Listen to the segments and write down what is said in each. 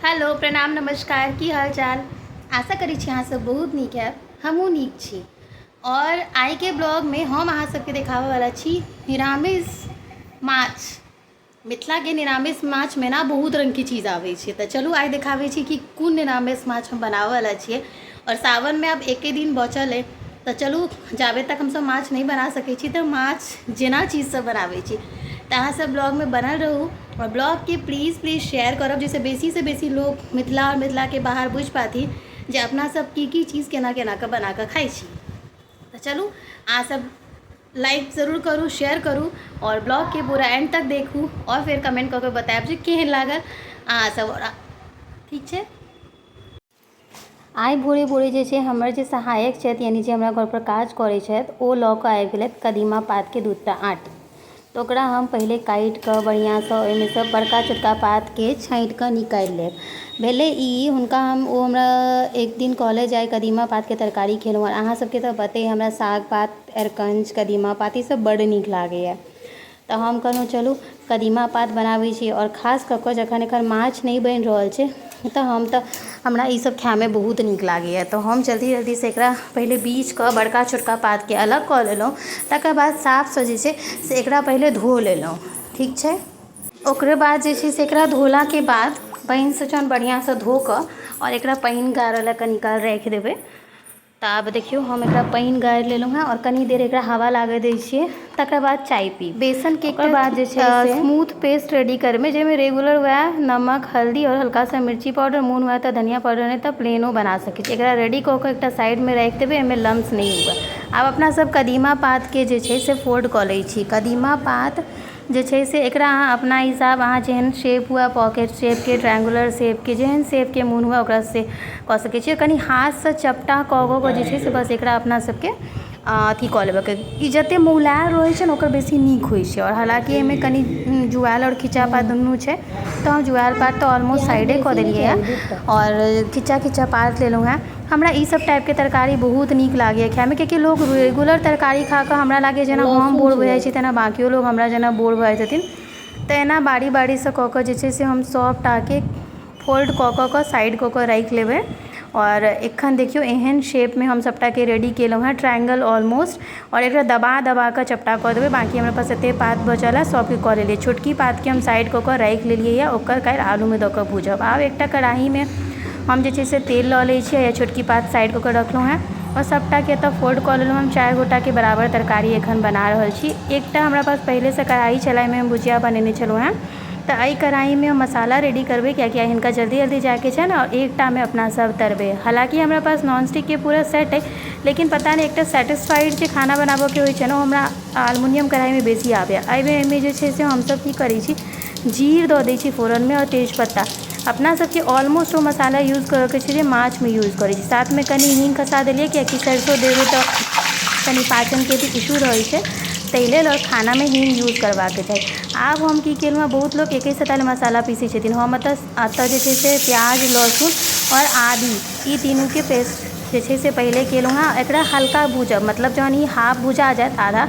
Hello प्रणाम नमस्कार की हाल चाल। आशा करी छी अहाँ सब बहुत नीक है। हमहूँ नीक छी और आइ के ब्लॉग में हम अहाँ सबके देखाबे वाला छी निरामिष माछ। मिथिला के निरामिष माछ में ना बहुत रंग की चीज़ आवे छै, तो चलू आइ देखाबे छी कि कोन निरामिष माछ हम बनावे वाला छियै। और सावन में अब एके दिन बचल है, तो चलू जाबे तक हम सब माछ नहीं बना सके छी तो माछ जेना चीज़ सब बनावे छी। तो अहाँ सब ब्लॉग में बनल रहू और ब्लॉग के प्लीज़ शेयर करब, जैसे बेसी से बेसी लोग मिथिला और मिथिला के बाहर बुझ पाती जे अपना सब की चीज़ केना केना के बना के खाई छी। तो चलू अहाँ सब लाइक ज़रूर करूँ, शेयर करूँ और ब्लॉग के पूरा एंड तक देखू और फिर कमेंट करके बतायब जे केहन लागल अहाँ सब। ठीक है। आइ भोरे भोरे जे छै हमर जे सहायक छथि यानी जे हमरा घर पर काज करै छथि ओ लऽ कऽ आबि गेलथि कदीमा पात के दूटा आँट। तो ओकरा हम पहले काटि कऽ बढ़िआँसँ ओहिमे सँ बड़का छोटका पातके छाँटि कऽ निकालि लेब। भेलै ई हुनका ओ हमरा एक दिन कहले जे आइ कदीमा पातके तरकारी खेलहुँ और अहाँ सबके तऽ पते हमरा साग पात अरकंच कदीमा पात ई सब बड्ड नीक लागैए। तो हम कहलहुँ चलू कदीमा पात बनाबै छी और खास कऽ कऽ जखन एखन माछ नहीं बनि रहल छै तऽ हमरा ई सब खाइमे बहुत नीक लागैए। तो हम जल्दी जल्दी से एकरा पहले बीछ कऽ बड़का छोटका पातके अलग कऽ लेलहुँ। तकर बाद साफसँ जे छै से एकरा पहले धो लेलहुँ। ठीक छै। ओकरे बाद जे छै से एकरा धोलाके बाद पानिसँ जहन बढ़िआँसँ धो कऽ और एकरा पानि गारै लए कनी काल राखि देबै। तो आब देखियो हम एकरा पानि गारि लेलहुँ हैं और कनी देर एकरा हवा लागऽ दै छियै। तकर बाद चाय पी बेसनके एक बाद जे छै स्मूथ पेस्ट रेडी करबै जाहिमे रेगुलर वएह नमक हल्दी और हल्का सा मिर्ची पाउडर, मोन हुए तऽ धनिया पाउडर नहीं तो प्लेनो बना सकै छी। एकरा रेडी कऽ कऽ एकटा साइडमे राखि देबै, एहिमे लम्स नहीं हुए। आब अपना सब कदीमा पातके जे छै से फोल्ड कऽ लै छी। कदीमा पात जे छै से एकरा अहाँ अपना हिसाब अहाँ जेहन शेप हुए पॉकेट शेपके, ट्रायंगुलर शेपके, जेहन शेपके मोन हुए ओकरा से कऽ सकै छियै। कनी हाथसँ चपटा कऽ कऽ जे छै से बस एकरा अपना सबके अथी कऽ लेबऽके। ई जते मौलायल रहै छै ने ओकर बेसी नीक होइ छै। और हालांकि एहिमे कनी जुआयल और खिच्चा पात दुनू छै तो हम जुआयल पात तो ऑलमोस्ट साइडे कऽ देलियै है और खिच्चा पात लेलहुँ हैं। हमरा ई सब टाइपके तरकारी बहुत नीक लागैए खाइमे, कियाकि लोग रेगुलर तरकारी खा कऽ हमरा लागैए जेना हम बोर भऽ जाइ छी तेना बाकियो लोग हमरा जेना बोर भऽ जाइ छथिन। तऽ एना बारी बारीसँ कऽ कऽ जे छै से हम सबटाके फोल्ड कऽ कऽ साइड कऽ कऽ राखि लेबै। और एखन देखियो एहन शेपमे हम सबटाके रेडी केलहुँ हैं ट्रायंगल ऑलमोस्ट। और एकरा दबा दबा कऽ चपटा कऽ देबै। बाकी हमरा पास एते पात बचल है सबके कऽ लेलियै। छोटकी पातके हम साइड कऽ कऽ राखि लेलियै है, ओकर काल्हि आलूमे दऽ कऽ भूजब। आब एकटा कढ़ाहीमे हम जे छै से तेल लऽ लै छियै या छोटकी पात साइड कऽ कऽ रखलहुँ हैं और सबटाके एतऽ फोल्ड कऽ लेलहुँ। हम 4 गोटाके बराबर तरकारी एखन बना रहल छी। एकटा हमरा पास पहिलेसँ कढ़ाई छलै, एहिमे हम भुजिया बनेने छलहुँ हैं। तो एहि कढ़ाईमे हम मसाला रेडी करबै कियाकि हिनका जल्दी जल्दी जाके छै ने एकटामे अपना सब तरबै। हालांकि हमरा पास नॉन स्टिक के पूरा सेट है, लेकिन पता नहीं एकटा सेटिस्फाइड जे खाना बनाबऽके होइ छै ने हमरा एल्युमिनियम कढ़ाईमे बेसी आबैए। एहिमे जे छै से हमसब की करै छी जीर दऽ दै छी फोरनमे और तेजपत्ता। अपना सबके ऑलमोस्ट वो मसाला यूज करऽके छै जे माछमे यूज करै छी। साथमे कनी हींग खसा देलियै कियाकि सरिसो देबै तऽ कनी पाचनके भी इशू रहै छै, ताहि लेल और खानामे हींग यूज करबाके चाही। आब हम की केलहुँ हैं, बहुत लोग एके सटाल मसाला पीसै छथिन, हम एतऽ जे छै से प्याज लहसुन और आदी ई तीनूके पेस्ट जे छै से पहले केलहुँ हैं। एकरा हल्का भूजब, मतलब जहन ई हाफ भुजा जायत आधा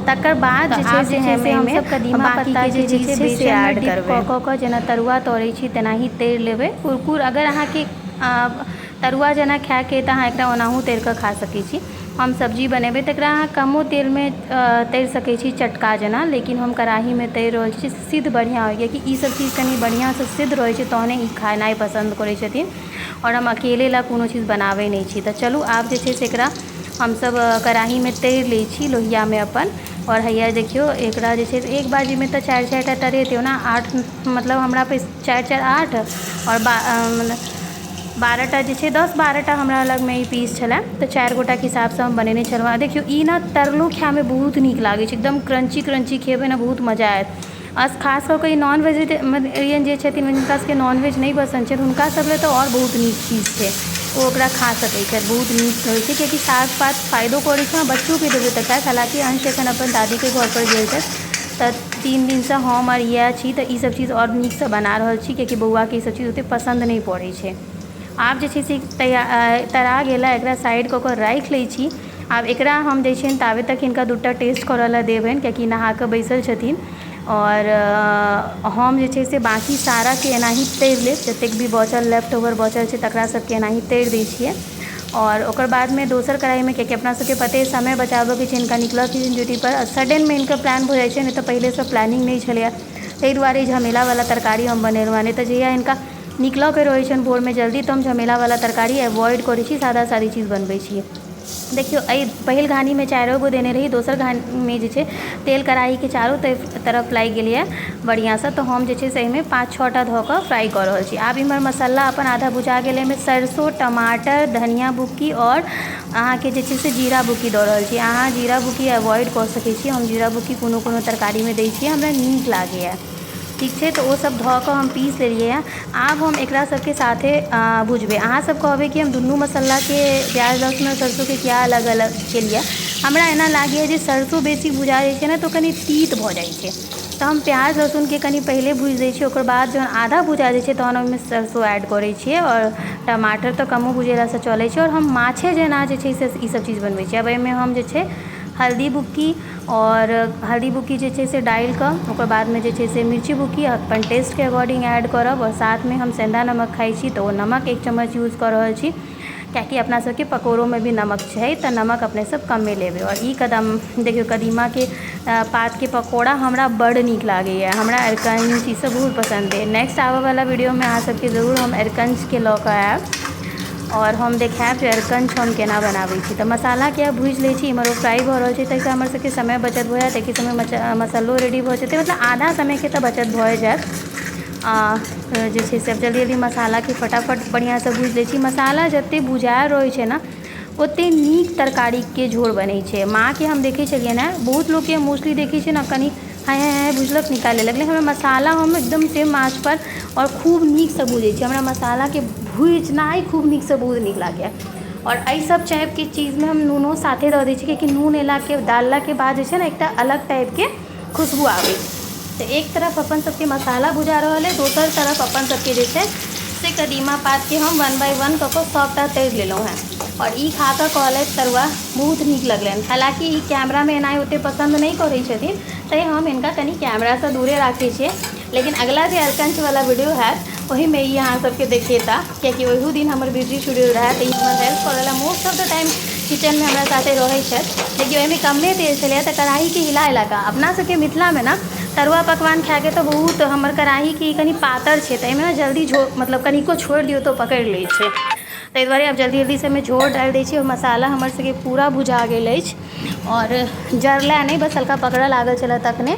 तकर बाद जे छै से हमसब कदीमा पत्ता जे छै से ऐड करबै। कऽ कऽ जेना तरुआ तरै छी तेनाही तरि लेबै कुरकुर। अगर अहाँके तरुआ जेना खायके तऽ अहाँ एकरा ओनाहू तरि कऽ खा सकै छी। हम सब्जी बनेबै तऽ एकरा अहाँ कमो तेलमे तरि सकै छी चटका जेना, लेकिन हम कढ़ाहीमे तरि रहल छी। सिद्ध बढ़िआँ होइए कि ई सब चीज कनी बढ़िआँसँ सिद्ध रहै छै तहने ई खेनाइ पसन्द करै छथिन। और हम अकेले लए कोनो चीज बनाबै नहीं छी। तऽ चलू आब जे छै से एकरा हमसब कढ़ाहीमे तरि लै छी लोहियामे अपन। और हैया देखियो एकरा जे छै से एक बाजीमे तऽ 4-4टा तरेतै ओना 8, मतलब हमरा पे 4-4 8 और 12टा जे छै 10-12टा हमरा लगमे ई पीस छलै। तऽ 4 गोटाके हिसाबसँ हम बनेने छलहुँ हैं। देखियो ई ना तरलो खाइमे बहुत नीक लागै छै, एकदम क्रंची क्रंची खेबै ना बहुत मजा आयत। खास कऽ कऽ ई नॉन वेजिटेरियन जे छथिन जिनका सबके नॉनवेज नहीं पसंद छै हुनका सब लेल तऽ और बहुत नीक चीज छै, ओ ओकरा खा सकै छथि, बहुत नीक होइ छै। कियाकि साग पात फायदो करै छै, बच्चोके देबै तऽ खायत। हालांकि अंश एखन अपन दादीके घर पर गेल छथि तऽ 3 दिनसँ हम और इएह छी तऽ ई सब चीज और नीकसँ बना रहल छी कियाकि बौआके ई सब चीज ओते पसंद नहीं पड़ै छै। आब जे छै से तरा गेला, एकरा साइड कऽ कऽ राखि लै छी। आब एकरा हम जे छै ताबे तक हिनका 2टा टेस्ट करऽ लए देबनि कियाकि नहा कऽ बैसल छथिन। और हम जे छै से बाकी सारा के एनाही तैर लेब, जतेक भी बचल लेफ्ट ओवर बचल छै तकरा सबके एनाही तैर दै छियै। और ओकर बाद में दोसर कढ़ाई में कियाकि अपना सबके पते समय बचाबऽ के छै, हिनका निकलऽ के ड्यूटी पर, सडन में इनका प्लान हो जाइ छै, नहीं तो पहले से प्लानिंग नहीं छलैया, ताहि दुआरे झमेला वाला तरकारी हम बनेलहुँ हँ। नहीं तो जहिया हिनका निकलऽ के रहै छनि भोर में जल्दी तो हम झमेला वाला तरकारी अवॉइड करै छी, सादा सादी चीज़ बनबै छियै। देखियो पहिल घानी में 4 गो देने रही, दोसर घानी में जे छै तेल कढ़ाई के चारों तरफ लागि गेलै बढ़िया से, तो हम जे छै से में 5-6टा धऽ कऽ फ्राई कऽ रहल छी। आब इम्हर मसाला अपन आधा भुजा गेलै, में सरसों, टमाटर, धनिया बुक्की और अहाँके जे छै से जीरा बुक्की दऽ रहल छी। अहाँ जीरा बुक्की अवॉइड कऽ सकै छी, हम जीरा बुक्की कोनो तरकारी में दै छियै, हमरा नीक लागैए, ठीक है। तो वो सब धऽ कऽ हम पीस लेलिए हैं। आब हम एकरा सबके साथे भुजबै। अहाँ सब कहबै कि हम दुनू मसाला के प्याज लहसुन और सरसों के क्या अलग अलग केलिए, हमरा एना लागैए जे सरसों बेसी भुजा जाइ छै ने तो कनी तीत भऽ जाइ छै, तो हम प्याज लहसुन के कनी पहले भूज दै छियै, ओकर बाद जहन आधा भुजा जाइ छै तहन ओहिमे सरसों ऐड करै छियै, और टमाटर तो कमो भुजेलासँ चलै छै। और हम माछे जेना जे छै से ई सब चीज़ बनबै छियै। अब एहिमे हम जे छै हल्दी बुक्की और हल्दी बुक्की जे छै से डालि कऽ ओकर बाद में जे छै से मिर्ची बुक्की अपन टेस्ट के अकॉर्डिंग ऐड करब, और साथ में हम सेंधा नमक खाई छी तो नमक 1 चम्मच यूज़ कऽ रहल छी, कियाकि अपना सबके पकौड़ों में भी नमक छै, तो नमक अपने सब कमे लेबै। और ई देखियो कदीमा के पात के पकौड़ा हमरा बड़ नीक लागैए, हमरा अरकंच ई सब बहुत पसंद है। नेक्स्ट आबऽ वाला वीडियो में अहाँ सबके जरूर हम अरकंच के लऽ कऽ आयब, और हम देखायब जे अरकंच हम केना बनाबै छी। तो मसाला के भूज लै छी, इम्हर फ्राई भऽ रहल छै, ताहिसँ हमर सबके समय बचत भऽ जायत, ताहि समय मसालो रेडी भऽ जेतै, मतलब आधा समय के तो बचत भऽ जायत। जे छै से जल्दी जल्दी मसाला के फटाफट बढ़िया से भूज लै छी। मसाला जते भुजायल रहै छै ना ओते नीक तरकारी के झोर बनै छै। माँ के हम देखै छलियै ने, बहुत लोग के मोस्टली देखै छै ना कनी हाय भुजलक निकाल लेलक, लेकिन हमरा मसाला हम एकदम सेम आँच पर और खूब नीक से भूजै छी। हमरा मसाला के भुजनाइ खूब नीक से बहुत नीक लागैए। और एहि सब टाइप के चीज़ में हम नूनो साथे दऽ दै छी, कियाकि नून डालला के बाद जे छै ना एकटा अलग टाइप के खुशबू आबै छै। तो एक तरफ अपन सबके मसाला भुजा रहल है, दोसर तरफ अपन सबके जे छै से कदीमा पात के हम 1 बाय 1 कऽ कऽ सबटा तैर लेलहुँ हैं। और ई खा कऽ कहलथि तरुआ बहुत नीक लगलनि, हालांकि ई कैमरा में एनाइ ओते पसंद नहीं करै छथिन, तैं हम इनका कनी कैमरा से दूरे राखै छियै। लेकिन अगला जे अरकंच वाला वीडियो हैत वही में ई अहाँ सबके देखेता, कियाकि ओहू दिन हमर बिजी शेड्यूल रहा, तो हमर हेल्प करला most of the time kitchen में हमरा साथे रहै छथि। लेकिन ओहिमे कमे तेल छलै तऽ कढ़ाई के हिला हिला कऽ, अपना सबके मिथिला में ना तरुआ पकवान खाए के तो बहुत, हमर कढ़ाई के कनी पातर छै, तो एहिमे ना जल्दी मतलब कनिको छोड़ि दियौ तो पकड़ि लै छै, ताहि दुआरे अब जल्दी जल्दी से में झोर डालि दै छी। और मसाला हमर सबके पूरा भुजा गेल अछि, और जरला नहीं, बस हल्का पकड़ऽ लागल छलै तखने।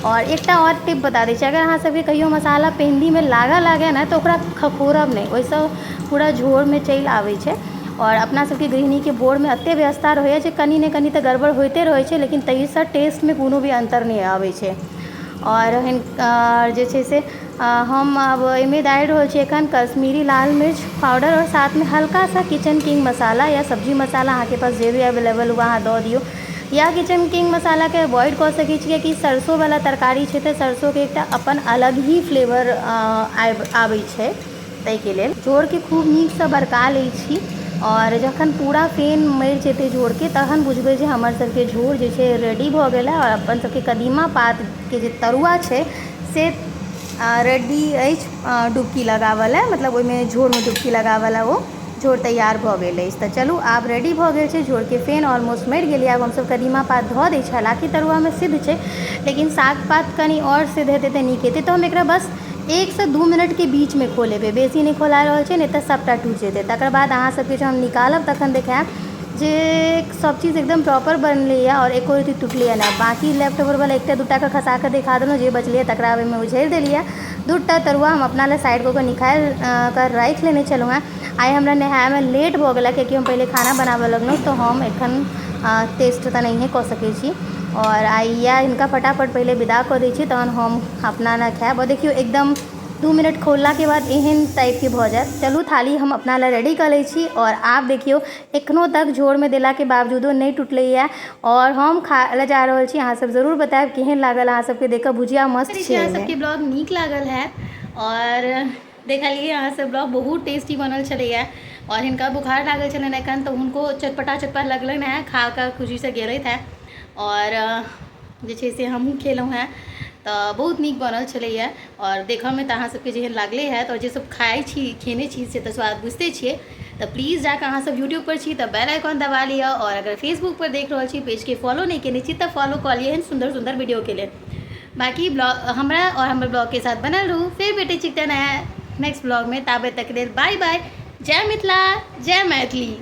और एकटा और टिप बता दै छी, अगर अहाँ सबके कहियो मसाला पेंदी में लागे ना तो ओकरा खखोरब नहीं, ओहिसँ पूरा झोर में चलि आबै छै। और अपना सबके गृहिणी के भोर में एते व्यस्तता रहैए जे कनी ने कनी तऽ गड़बड़ होइते रहै छै, लेकिन ताहिसँ टेस्ट में कोनो भी अंतर नहीं आबै छै। और जे छै से हम अब एहिमे डालि रहल छी एखन कश्मीरी लाल मिर्च पाउडर, और साथ में हल्का सा किचन किंग मसाला या सब्जी मसाला अहाँके पास जे भी अवेलेबल हुआ अहाँ दऽ दियौ, या किचन किंग मसाला के अवॉइड कऽ सकै छियै कि सरसों वाला तरकारी छै तऽ सरसों के एकटा अपन अलग ही फ्लेवर आबै छै, ताहिके लेल झोर के खूब नीक से बरका लै छी। और जखन पूरा फेन मरि जेतै झोर के तहन बुझबै जे हमर सबके झोर जे छै रेडी भऽ गेल है, और अपन सबके कदीमा पात के जे तरुआ छै से रेडी अछि डुबकी लगावऽ लए, मतलब ओहिमे झोर में डुबकी लगावऽ लए ओ झोर तैयार भऽ गेल अछि। तऽ चलू आब रेडी भऽ गेल छै, झोर के फेन ऑलमोस्ट मरि गेलै। आब हमसब कदीमा पात धऽ दै छै, हालांकि तरुआ में सिद्ध छै, लेकिन साग पात कनी और सिद्ध हेतै तऽ नीक हेतै। तो हम एकरा बस 1 से 2 मिनट के बीच में खोलेबै, बेसी नहीं खोला रहल छै, नहीं तऽ सबटा टूटि जेतै। तकर बाद अहाँ सबके जब हम निकालब तखन देखायब जे सब चीज़ एकदम प्रॉपर बनलैए और एको रत्ती टूटलैए ना। बाकी लेफ्ट ओवर वाला 1टा 2टा के खसा के दिखा देलहुँ, जे बचलै तकरा ओहिमे उझैल देलिए। 2टा तरुआ हम अपना लए साइड कऽ निकालि कर राखि लेने छलहुँ हैं। आइ हमरा नहाय में लेट भऽ गेला, कियाकि हम पहले खाना बनाबऽ लगलहुँ, तो हम एखन टेस्ट तऽ नहिए कऽ सकै छी। और आइ या हिनका फटाफट पहले विदा कऽ दै छी, तहन हम अपना लए खायब। और देखियो एकदम 2 मिनट खोलला के बाद एहन टाइप के भऽ जायत। चलू थाली हम अपना लए रेडी कऽ लै छी। और आब देखियो एखनो तक झोर में देला के बावजूदो नहीं टूटलैए, और हम खाय लए जा रहल छी। अहाँ सब जरूर बतायब केहन लागल अहाँ सबके, देखऽ भुजिया मस्त छै। अहाँ सबके ब्लॉग नीक लागल है, और देखलिए अहाँ सब ब्लॉग बहुत टेस्टी बनल छलैए। और हिनका बुखार लागल छलनि एखन, तो हुनको चटपटा लगलनि हैं, खा कऽ खुशी से गेलथि हैं। और जे छै से हमहूँ खेलहुँ हैं। तो बहुत नीक बनल छलैए और देखऽ में तो अहाँ सबके जेहन लागले हैत और जे सब खाइ छी खेने छी से तो स्वाद बुझते छियै। तो प्लीज़ जाकर अहाँ सब यूट्यूब पर छी तो बेल आइकन दबा लिअ और अगर फेसबुक पर देख रहल छी पेज के फॉलो नहीं केने छी तो फॉलो कऽ लिअ एहन सुंदर सुंदर वीडियो के लेल। बाकी ब्लॉग हमरा और हमर ब्लॉग के साथ बनल रहू। फिर भेटै छी एकटा नया नेक्स्ट ब्लॉग में, ताबे तक लेल बाय बाय। जय मिथिला, जय मैथिली।